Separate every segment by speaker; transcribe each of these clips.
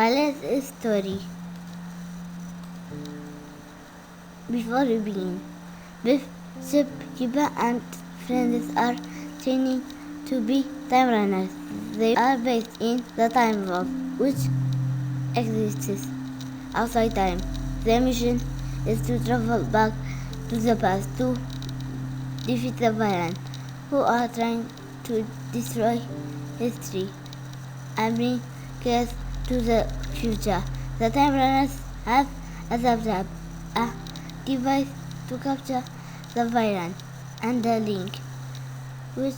Speaker 1: Tyler's story. Before we begin, Biff, Chip, Kiba, and friends are training to be time runners. They are based in the time vault, which exists outside time. Their mission is to travel back to the past to defeat the villain who are trying to destroy history and bring chaos to the future. The time runners have a Zap, a device to capture the villain and the link, which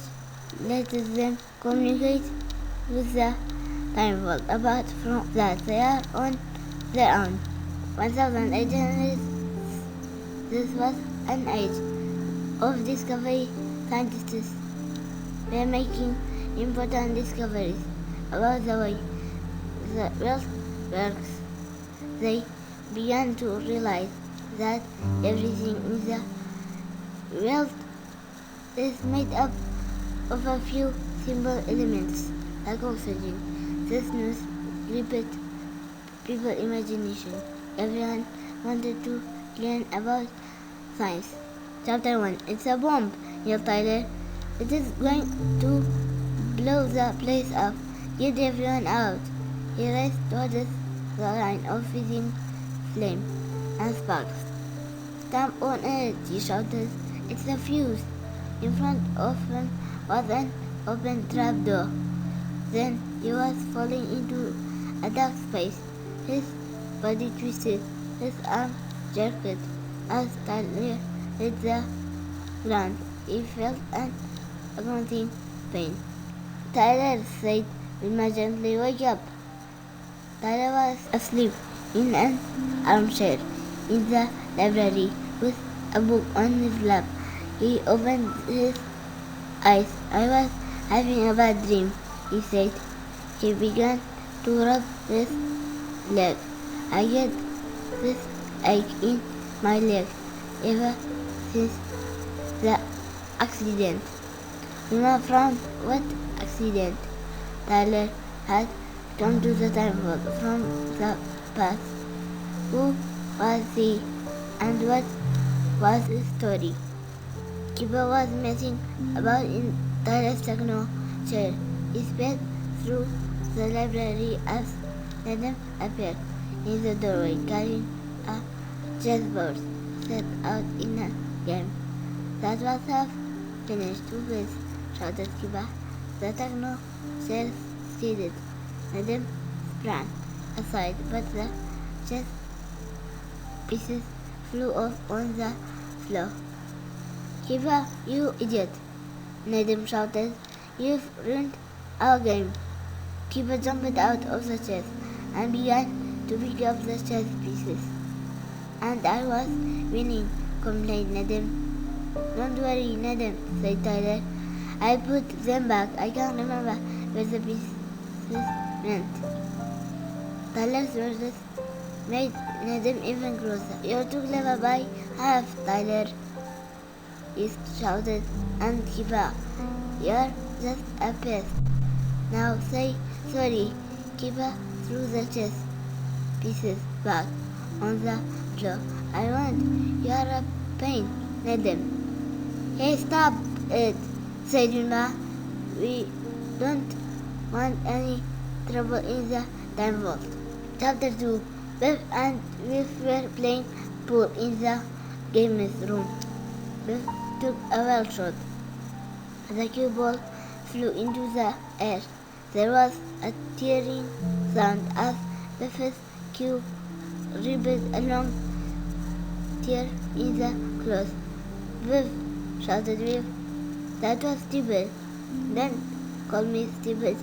Speaker 1: lets them communicate with the time vault. Apart from that, they are on their own. 1800s, this was an age of discovery. Scientists were making important discoveries about the way the world works. They began to realize that everything in the world is made up of a few simple elements like oxygen. This news gripped people's imagination. Everyone wanted to learn about science. Chapter 1. It's a bomb, yelled Tyler. It is going to blow the place up. Get everyone out. He raced towards the line of fizzing flame and sparks. Stamp on it, he shouted. It's a fuse. In front of him was an open trapdoor. Then he was falling into a dark space. His body twisted, his arm jerked as Tyler hit the ground. He felt an aggravating pain. Tyler said immediately, "Wake up!" Tyler was asleep in an armchair in the library with a book on his lap. He opened his eyes. "I was having a bad dream," he said. He began to rub his leg. "I get this ache in my leg ever since the accident." Luna frowned. "What accident?" Tyler had come to the time vault from the past. Who was he, and what was his story? Kiba was messing about in Tyler's techno chair. He sped through the library as Nedem appeared in the doorway carrying a chessboard set out in a game. "That was half finished, please," shouted Kiba. The techno chair ceded. Nedem sprang aside, but the chess pieces flew off on the floor. "Kiba, you idiot!" Nedem shouted. "You've ruined our game." Kiba jumped out of the chest and began to pick up the chess pieces. "And I was winning," complained Nedem. "Don't worry, Nedem," said Tyler. "I'll put them back. I can't remember where the pieces went." Tyler's words made Nedem even closer. "You're too clever by half, Tyler," he shouted. "And Kiba, you're just a pest. Now say sorry." Kiba threw the chess pieces back on the floor. "I won't. You're a pain, Nedem." "Hey, stop it," said Luna. "We don't want any trouble in the time vault." Chapter 2. Biff and Biff were playing pool in the games room. Biff took a well shot. The cue ball flew into the air. There was a tearing sound as Biff's cue ripped a long tear in the cloth. "Biff," shouted Biff. "That was stupid." "Don't call me stupid,"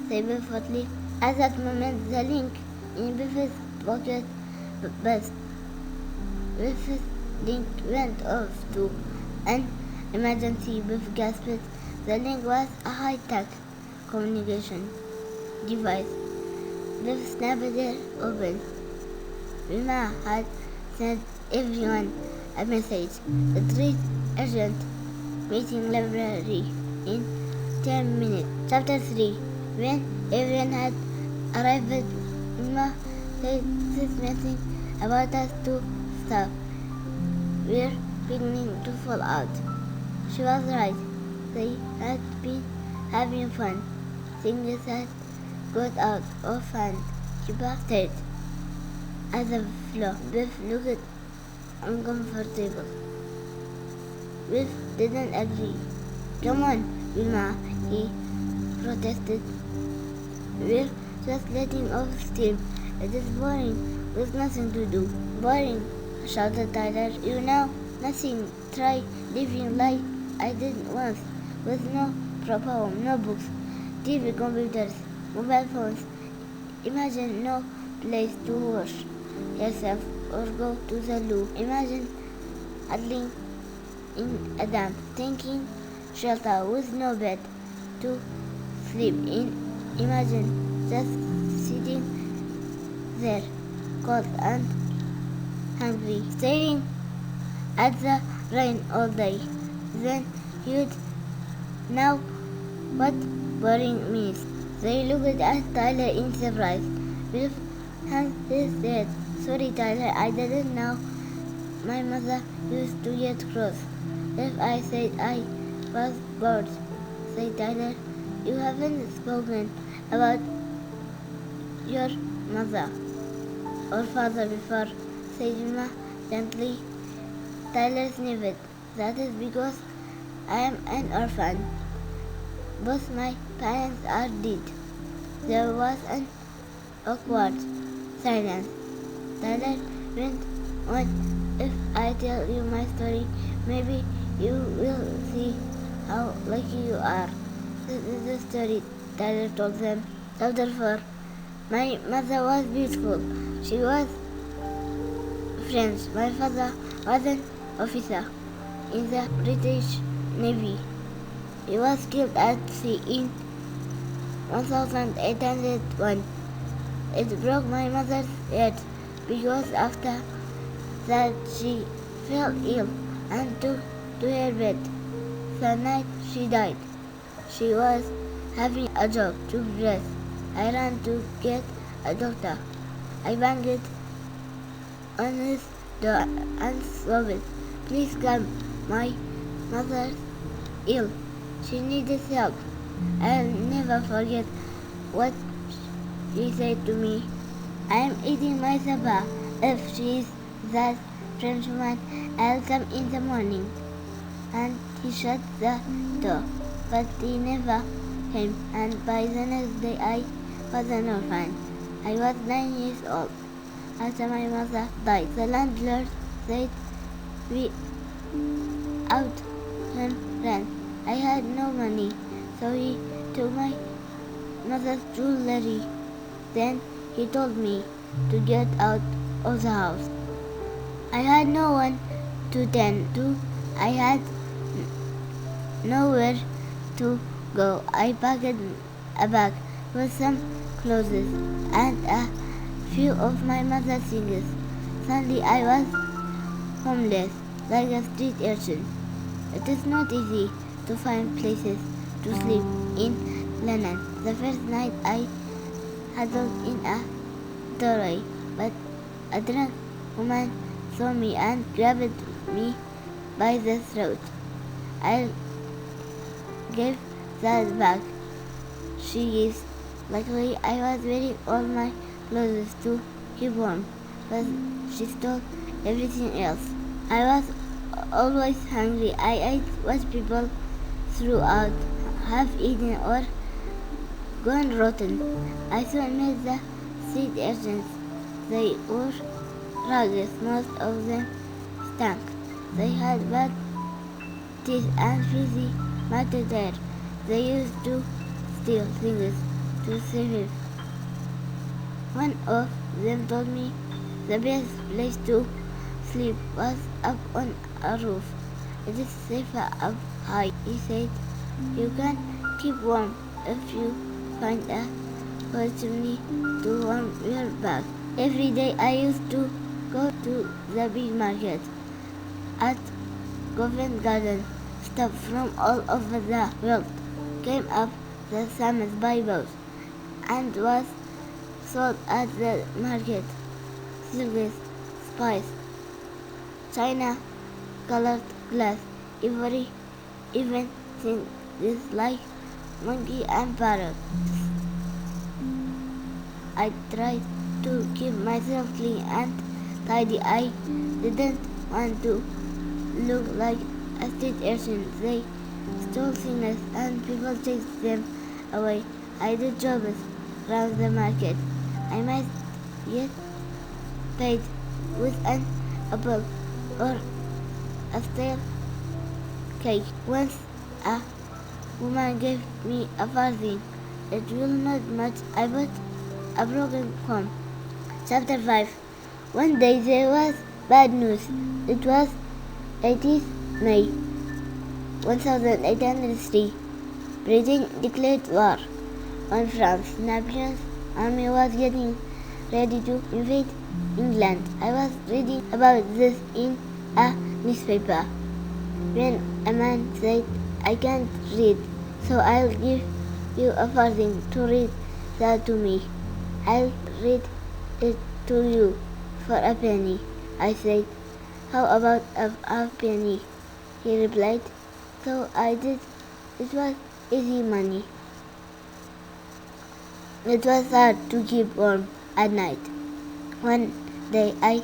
Speaker 1: said Biff hotly. At that moment, the link in Biff's pocket burst. Biff's link went off to an emergency. Biff gasped. The link was a high-tech communication device. Biff snapped it open. Luna had sent everyone a message. "Treat urgent meeting library in 10 minutes." Chapter 3. When everyone had arrived, Mama said something about us to stop. We're beginning to fall out. She was right. They had been having fun. Things had got out of hand. Shiba stared at the floor. Biff looked uncomfortable. Biff didn't agree. Come on, Wilma, he protested. We're just letting off steam. It is boring, with nothing to do. Boring, shouted Tyler. You know, nothing. Try living like I did once, with no proper home, no books, TV, computers, mobile phones. Imagine no place to wash yourself or go to the loo. Imagine huddling in a damp, stinking shelter with no bed to sleep in. Imagine just sitting there, cold and hungry, staring at the rain all day. Then you'd know what boring means. They looked at Tyler in surprise. Biff hands his head. Sorry, Tyler, I didn't know my mother used to get cross if I said I was bored, said Tyler. You haven't spoken about your mother or father before, said Wilma gently. Tyler sniffed. That is because I am an orphan. Both my parents are dead. There was an awkward silence. Tyler went on. If I tell you my story, maybe you will see how lucky you are. This is the story, Tyler told them. Chapter 4. My mother was beautiful. She was French. My father was an officer in the British Navy. He was killed at sea in 1801. It broke my mother's heart because after that she fell ill and took to her bed. The night she died, she was having a job to breath. I ran to get a doctor. I banged on his door and sobbed, please come, my mother's ill. She needed help. I'll never forget what she said to me. I am eating my supper. If she is that Frenchwoman, I'll come in the morning. And he shut the door. But he never came, and by the next day I was an orphan. I was 9 years old. After my mother died, the landlord said we out him rent. I had no money, so he took my mother's jewelry. Then he told me to get out of the house. I had no one to tend to. I had nowhere to go. I packed a bag with some clothes and a few of my mother's things. Suddenly I was homeless, like a street urchin. It is not easy to find places to sleep in London. The first night I huddled in a doorway, but a drunk woman saw me and grabbed me by the throat. I gave that back, she gazed. Luckily, I was wearing all my clothes to keep warm, but she stole everything else. I was always hungry. I ate what people threw out, half eaten or gone rotten. I soon met the street urchins. They were ragged, most of them stank. They had bad teeth and frizzy matted hair. They used to steal things to survive. One of them told me the best place to sleep was up on a roof. It is safer up high, he said. You can keep warm if you find a hot chimney to warm your back. Every day I used to go to the big market at Covent Garden. Stuff from all over the world came up the Thames by boat and was sold at the market, silks, spice, china, colored glass, every even thing is like monkey and parrot. I tried to keep myself clean and tidy. I didn't want to look like a street urchin. They stole things and people chased them away. I did jobs around the market. I might get paid with an apple or a stale cake. Once a woman gave me a farthing. It will not much. I bought a broken comb. Chapter 5. One day there was bad news. It was 18th May 1803. Britain declared war on France. Napoleon's army was getting ready to invade England. I was reading about this in a newspaper when a man said, "I can't read, so I'll give you a farthing to read that to me." "I'll read it to you for a penny," I said. "How about a half penny?" he replied. So I did. It was easy money. It was hard to keep warm at night. One day I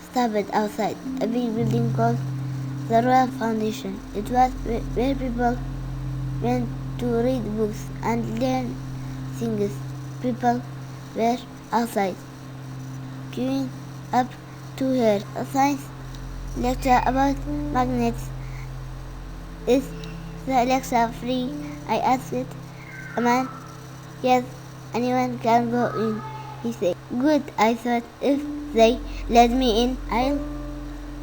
Speaker 1: stopped outside a big building called the Royal Foundation. It was where people went to read books and learn things. People were outside, queuing up to hear a science lecture about magnets. "Is the lecture free?" I asked a man. "Yes, anyone can go in," he said. Good, I thought. If they let me in, I'll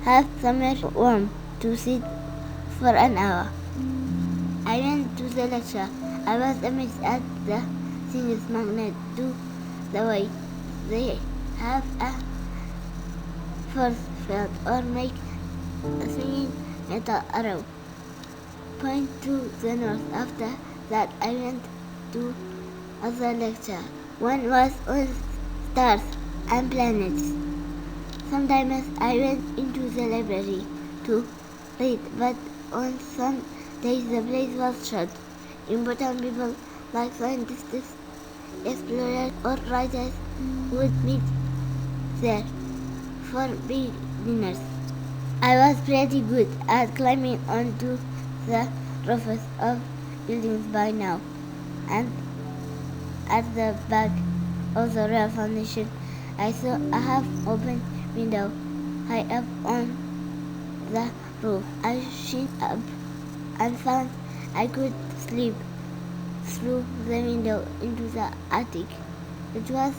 Speaker 1: have somewhere warm to sit for an hour. I went to the lecture. I was amazed at the things magnets do, the way they have a force field or make a swinging metal arrow point to the north. After that, I went to other lecture. One was on stars and planets. Sometimes I went into the library to read, but on some days the place was shut. Important people like scientists, explorers, or writers would meet there. For beginners, I was pretty good at climbing onto the roofs of buildings by now, and at the back of the Royal Foundation, I saw a half-open window high up on the roof. I shot up and found I could slip through the window into the attic. It was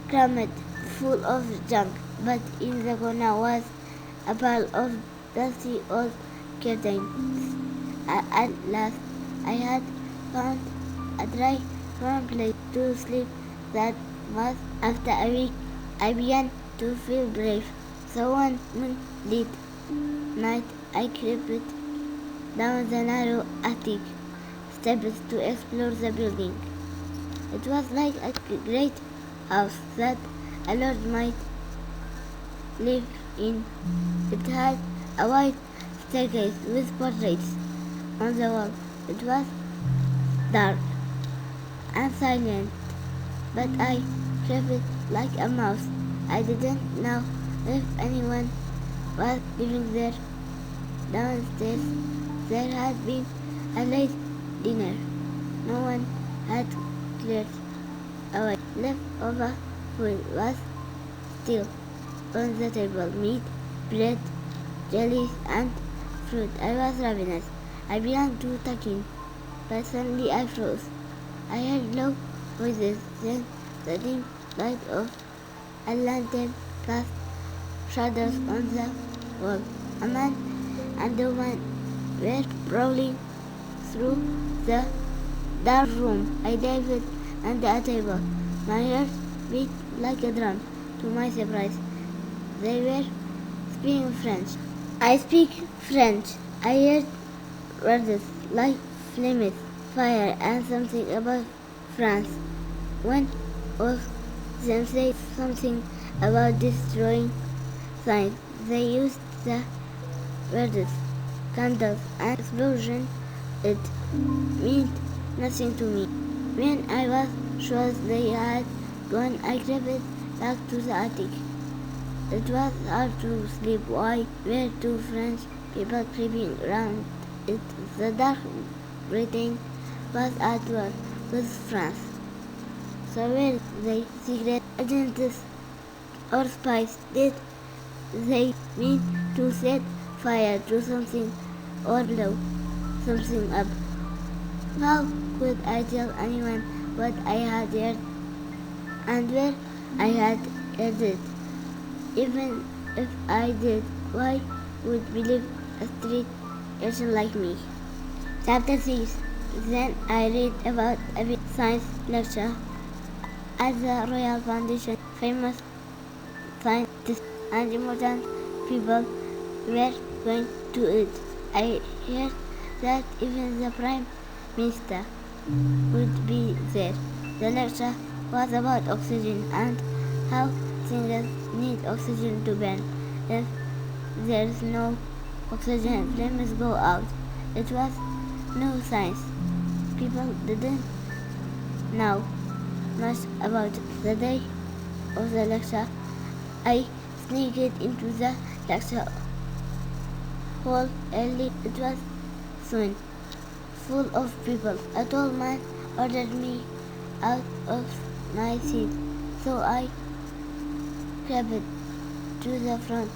Speaker 1: crammed full of junk, but in the corner was a pile of dusty old curtains. At last, I had found a dry, warm place to sleep. That was after a week. I began to feel brave. So one moonlit night, I crept down the narrow attic steps to explore the building. It was like a great house that a lord might live in. It had a wide staircase with portraits on the wall. It was dark and silent, but I crept like a mouse. I didn't know if anyone was living there. Downstairs, there had been a late dinner. No one had cleared away. Leftover food was still on the table: meat, bread, jellies, and fruit. I was ravenous. I began to tuck in, but suddenly I froze. I heard low voices, then the dim light of a lantern cast shadows on the wall. A man and a woman were prowling through the dark room. I dived under a table. My heart beat like a drum. To my surprise, they were speaking French. "I speak French." I heard words like flames, fire, and something about France. One of them say something about destroying signs. They used the words candles and explosion. It meant nothing to me. When I was sure they had gone, I crept back to the attic. It was hard to sleep. Why were two French people creeping around it? The dark Britain was at war with France. So were they secret agents or spies? Did they mean to set fire to something or blow something up? How could I tell anyone what I had heard and where I had heard it? Even if I did, why would believe a street urchin like me? Chapter 6. Then I read about a science lecture at the Royal Foundation. Famous scientists and important people were going to it. I heard that even the Prime Minister would be there. The lecture was about oxygen and how things need oxygen to burn. If there is no oxygen, flames go out. It was no science. People didn't know much about it. The day of the lecture, I sneaked into the lecture hall early. It was soon full of people. A tall man ordered me out of my seat, so I crept to the front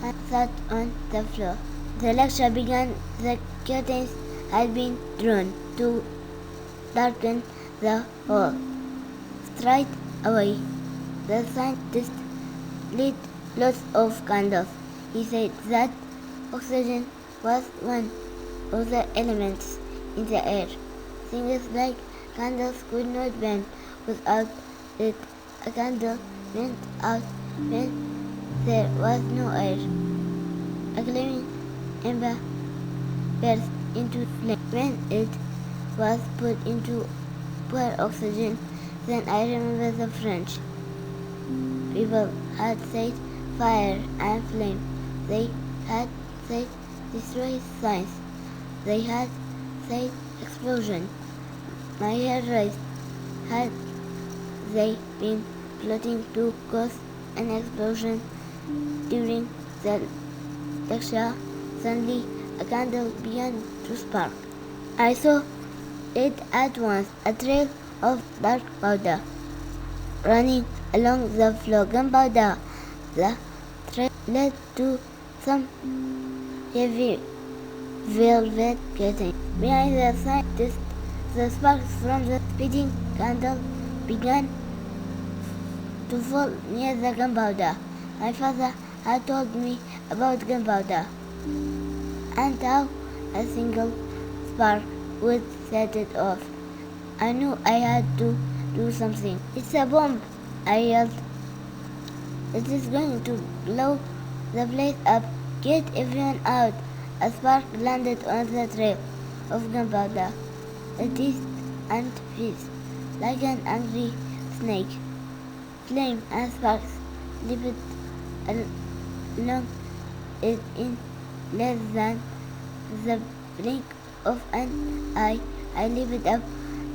Speaker 1: and sat on the floor. The lecture began. The curtains had been drawn to darken the hall. Straight away, the scientist lit lots of candles. He said that oxygen was one of the elements in the air. Things like candles could not burn without it. A candle went out when there was no air. A gleaming ember burst into flame when it was put into pure oxygen. Then I remember the French people had said fire and flame. They had said destroy science. They had said explosion. My hair raised. Had they been plotting to cause an explosion during the lecture? Suddenly a candle began to spark. I saw it at once, a trail of dark powder running along the floor. Gunpowder. The trail led to some heavy velvet curtain. Behind the scientist, the sparks from the speeding candle began to fall near the gunpowder. My father had told me about gunpowder and how a single spark would set it off. I knew I had to do something. It's a bomb, I yelled. It is going to blow the place up. Get everyone out. A spark landed on the trail of gunpowder. It hissed and fizzed like an angry snake. Flame and sparks leaped along it in less than the blink of an eye. I leaped up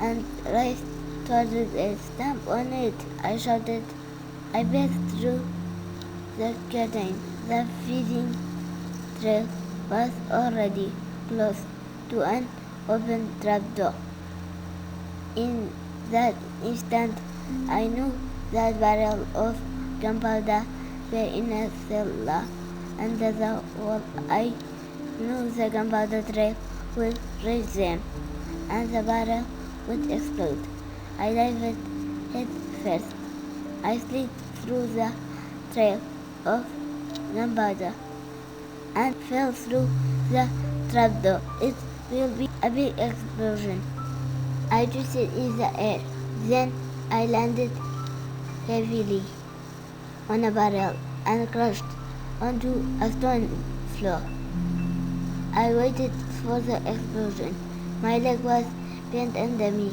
Speaker 1: and raced toward it. Stamp on it, I shouted. I burst through the curtain. The feeding trail was already close to an open trapdoor. In that instant, I knew that barrel of gunpowder were in a cellar under the wall. I knew the gunpowder trail would reach them, and the barrel would explode. I dived head first. I slid through the trail of gunpowder and fell through the trapdoor. It will be a big explosion. I twisted in the air. Then I landed heavily on a barrel and crashed onto a stone floor. I waited for the explosion. My leg was bent under me.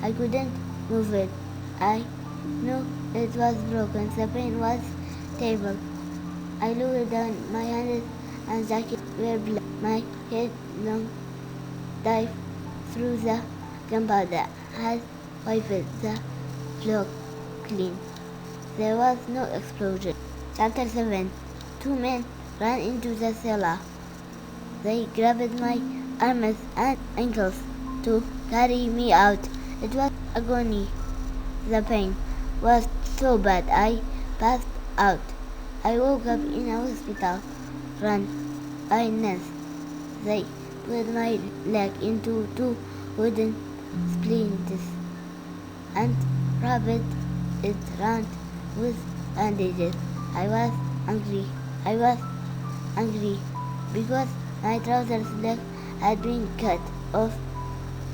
Speaker 1: I couldn't move it. I No, it was broken. The pain was terrible. I looked down. My hands and jacket were blood. My head long dive through the gunpowder had wiped the floor clean. There was no explosion. Chapter 7. Two men ran into the cellar. They grabbed my arms and ankles to carry me out. It was agony. The pain was so bad I passed out. I woke up in a hospital run by nuns. They put my leg into two wooden splinters and wrapped it round with bandages. I was angry. I was angry because my trousers leg had been cut off.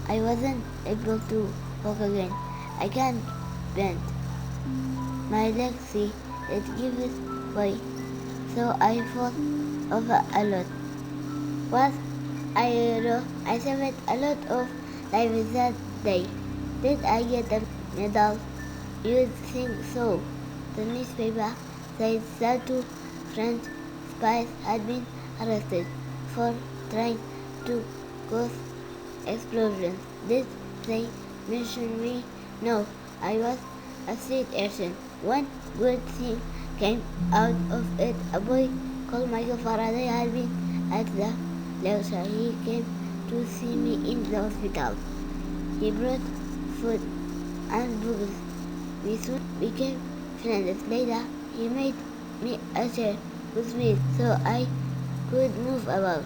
Speaker 1: I wasn't able to walk again. I can't bend my leg, see, it gives way. So I fall over a lot. Was I saved a lot of lives that day. Did I get a medal? You'd think so. The newspaper said that two French spies had been arrested for trying to cause explosions. Did they mention me? No, I was a street urchin. One good thing came out of it. A boy called Michael Faraday had been at the lecture. He came to see me in the hospital. He brought food and books. We soon became friends. Later, he made me a chair with wheels so I could move about.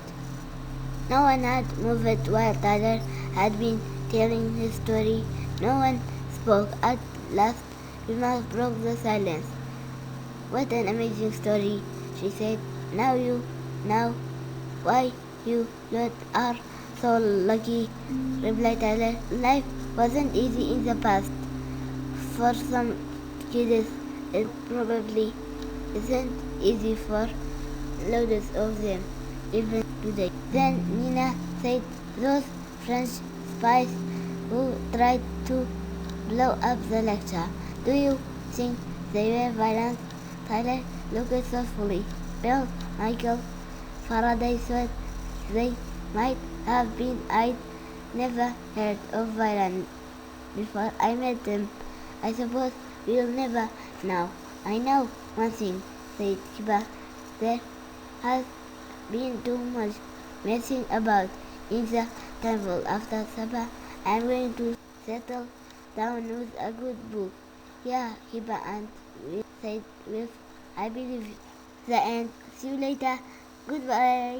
Speaker 1: No one had moved while Tyler had been telling his story. No one spoke. At last, Vilma broke the silence. What an amazing story, she said. Now, why you lot are so lucky, replied Tyler. Life wasn't easy in the past. For some kids, it probably isn't easy for loads of them, even today. Then Nina said, those French spies who tried to blow up the lecture, do you think they were violent? Tyler looked thoughtfully. Well, Michael Faraday said they might have been. I'd never heard of violence before I met them. I suppose we'll never know. I know one thing, said Kiba. There has been too much messing about in the temple. After supper, I'm going to settle down with a good book. Yeah, Kiba and we said with I believe the end. See you later. Goodbye.